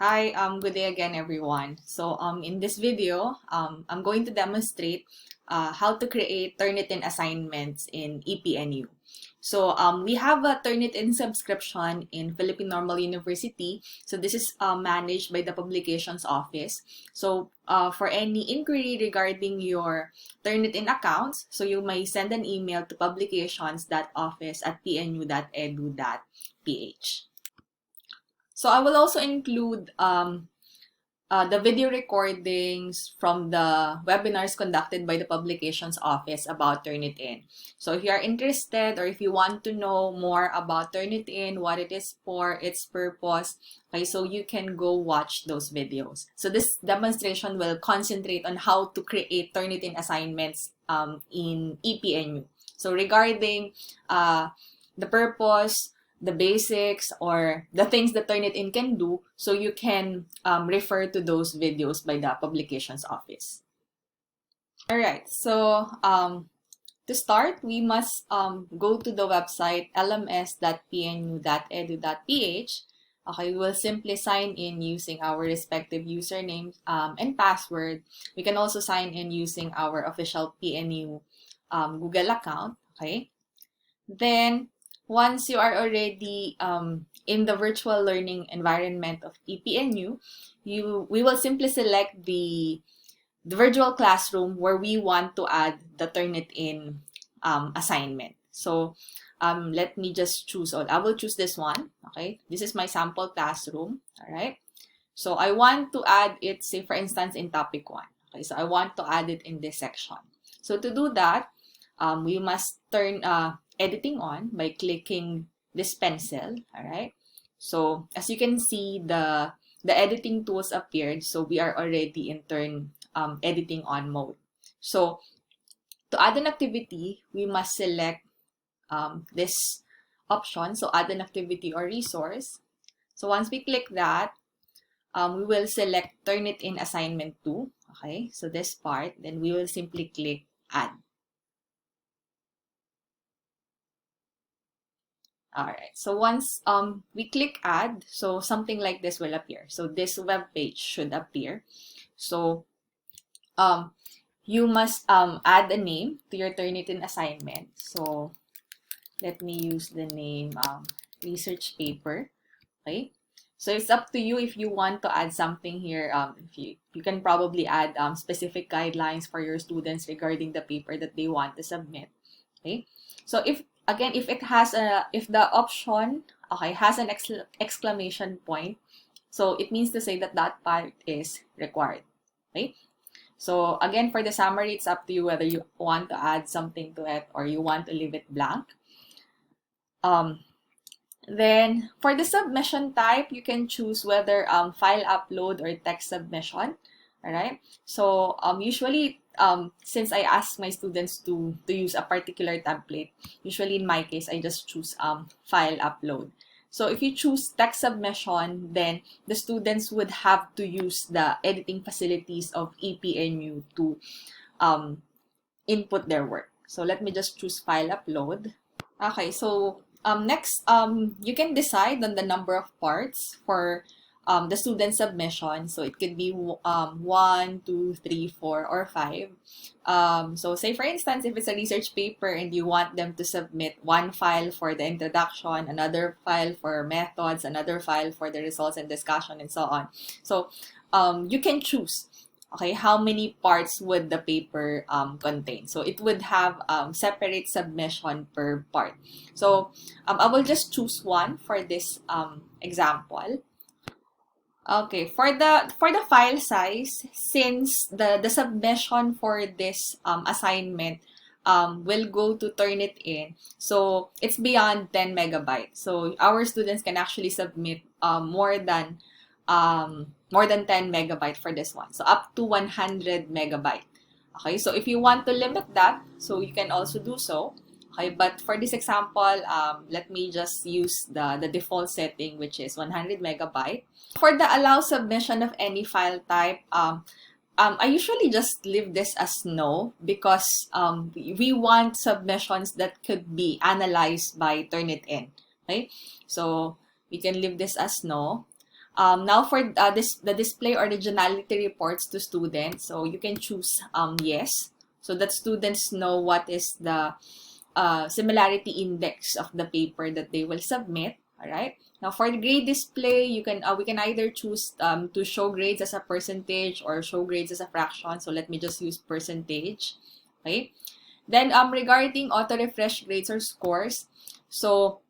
Hi, good day again, everyone. So, in this video, I'm going to demonstrate how to create Turnitin assignments in ePNU. So, we have a Turnitin subscription in Philippine Normal University. So, this is managed by the Publications Office. So, for any inquiry regarding your Turnitin accounts, so you may send an email to publications.office@pnu.edu.ph. So I will also include the video recordings from the webinars conducted by the Publications Office about Turnitin. So if you are interested or if you want to know more about Turnitin, what it is for, its purpose, okay, so you can go watch those videos. So this demonstration will concentrate on how to create Turnitin assignments in ePNU. So regarding the purpose, the basics, or the things that Turnitin can do, so you can refer to those videos by the Publications Office. Alright, so to start, we must go to the website lms.pnu.edu.ph. Okay, we will simply sign in using our respective username and password. We can also sign in using our official PNU Google account. Okay, then once you are already in the virtual learning environment of ePNU, we will simply select the virtual classroom where we want to add the Turnitin assignment. So let me just choose. I will choose this one. Okay, this is my sample classroom. All right. So I want to add it, say for instance, in topic 1. Okay, so I want to add it in this section. So to do that, we must turn editing on by clicking this pencil. All right. So as you can see, the editing tools appeared. So we are already in turn editing on mode. So to add an activity, we must select this option. So add an activity or resource. So once we click that, we will select Turnitin Assignment 2. Okay, so this part, then we will simply click Add. Alright, so once we click Add, so something like this will appear. So this web page should appear. So you must add a name to your Turnitin assignment. So let me use the name research paper. Okay, so it's up to you if you want to add something here. If you can probably add specific guidelines for your students regarding the paper that they want to submit. Okay, so if it has if the option has an exclamation point, so it means to say that that part is required. Okay, so again, for the summary, it's up to you whether you want to add something to it or you want to leave it blank. Then for the submission type, you can choose whether file upload or text submission. All right. So usually, since I ask my students to use a particular template, usually in my case, I just choose file upload. So if you choose text submission, then the students would have to use the editing facilities of ePNU to input their work. So let me just choose file upload. Okay, so next, you can decide on the number of parts for the student submission. So it could be 1, 2, 3, 4, or 5. So say for instance, if it's a research paper and you want them to submit one file for the introduction, another file for methods, another file for the results and discussion, and so on. So you can choose. Okay, how many parts would the paper contain? So it would have separate submission per part. So I will just choose one for this example. Okay, for the file size, since the submission for this assignment will go to Turnitin, so it's beyond 10 megabytes. So our students can actually submit more than 10 megabyte for this one. So up to 100 megabyte. Okay, so if you want to limit that, so you can also do so. Okay, but for this example, let me just use the default setting, which is 100 megabyte. For the allow submission of any file type, I usually just leave this as no because we want submissions that could be analyzed by Turnitin. Okay, so we can leave this as no. Now for the display originality reports to students, so you can choose yes, so that students know what is the similarity index of the paper that they will submit. All right. Now for the grade display, you can we can either choose to show grades as a percentage or show grades as a fraction. So let me just use percentage. Okay. Then regarding auto refresh grades or scores, so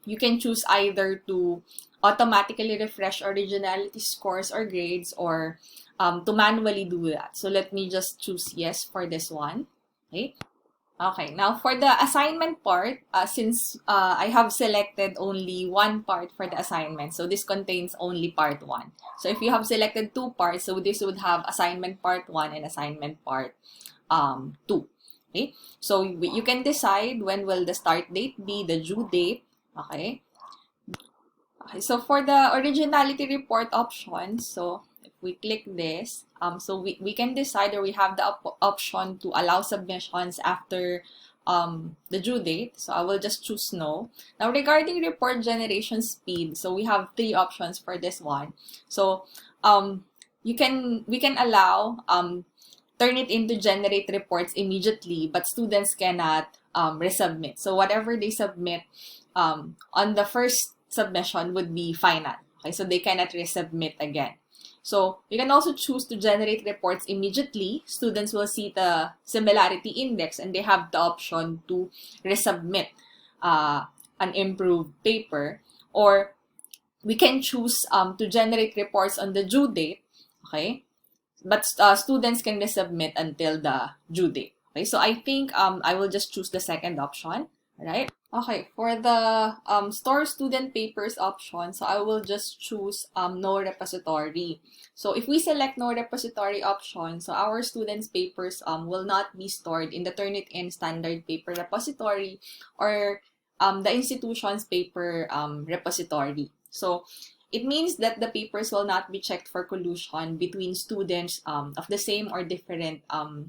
you can choose either to automatically refresh originality scores or grades, or to manually do that. So let me just choose yes for this one. Okay. Okay, now for the assignment part, since I have selected only one part for the assignment, so this contains only part 1. So if you have selected 2 parts, so this would have assignment part 1 and assignment part 2. Okay, so you can decide when will the start date be, the due date. Okay. Okay, so for the originality report option, so if we click this, so we can decide, or we have the option to allow submissions after the due date. So I will just choose no. Now regarding report generation speed, so we have 3 options for this one. So we can allow Turnitin to generate reports immediately, but students cannot resubmit. So whatever they submit on the first submission would be final. Okay, so they cannot resubmit again. So you can also choose to generate reports immediately. Students will see the similarity index and they have the option to resubmit an improved paper. Or we can choose to generate reports on the due date. Okay, but students can resubmit until the due date. Okay, so I think I will just choose the second option, right? Okay, for the store student papers option, so I will just choose no repository. So if we select no repository option, so our students' papers will not be stored in the Turnitin standard paper repository or the institution's paper repository. So it means that the papers will not be checked for collusion between students of the same or different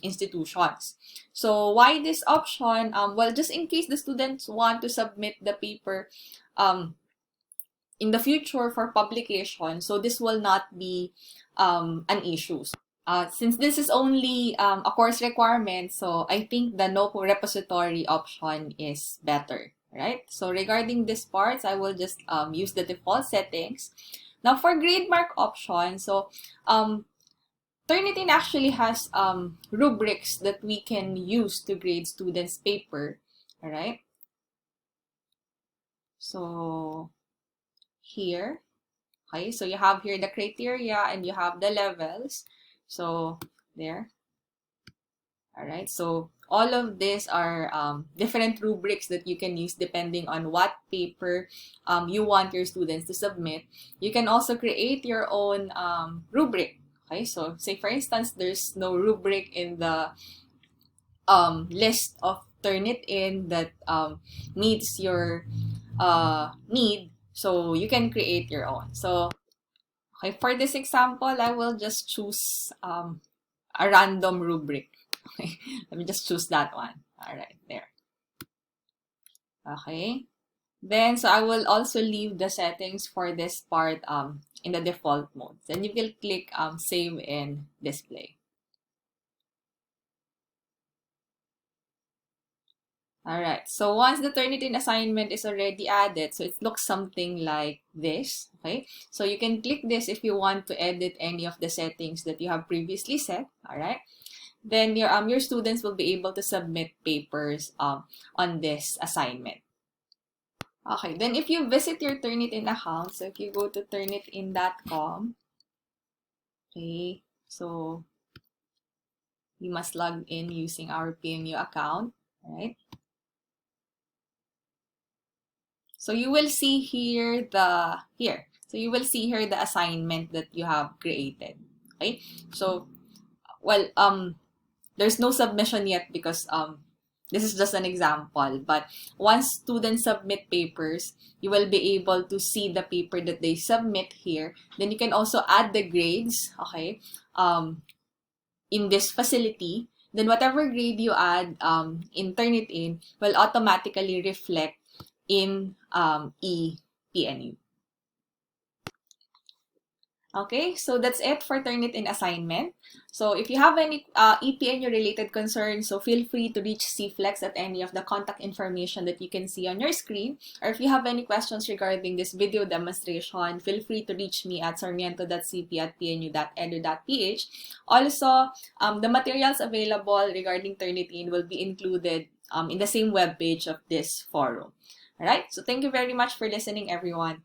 institutions. So why this option? Well, just in case the students want to submit the paper in the future for publication, so this will not be an issue. Since this is only a course requirement, so I think the no repository option is better. Right? So regarding these parts, I will just use the default settings. Now for Grademark option, so Turnitin actually has rubrics that we can use to grade students' paper. All right. So here, okay, so you have here the criteria and you have the levels. So there. All right. So all of these are different rubrics that you can use depending on what paper you want your students to submit. You can also create your own rubric. Okay, so say for instance, there's no rubric in the list of Turnitin that meets your need, so you can create your own. So okay, for this example, I will just choose a random rubric. Okay, let me just choose that one. All right, there. Okay. Then, so I will also leave the settings for this part in the default mode. Then you will click Save and Display. All right. So once the Turnitin assignment is already added, so it looks something like this. Okay. So you can click this if you want to edit any of the settings that you have previously set. All right. Then your students will be able to submit papers on this assignment. Okay, then if you visit your Turnitin account, so if you go to turnitin.com, okay, so you must log in using our ePNU account, right? So you will see here So you will see here the assignment that you have created. Okay? So well, there's no submission yet because this is just an example, but once students submit papers, you will be able to see the paper that they submit here. Then you can also add the grades, okay, in this facility. Then whatever grade you add in Turnitin will automatically reflect in ePNU. Okay, so that's it for Turnitin Assignment. So if you have any ePNU related concerns, so feel free to reach CFlex at any of the contact information that you can see on your screen. Or if you have any questions regarding this video demonstration, feel free to reach me at sarmiento.cp@pnu.edu.ph. Also, the materials available regarding Turnitin will be included in the same webpage of this forum. All right, so thank you very much for listening, everyone.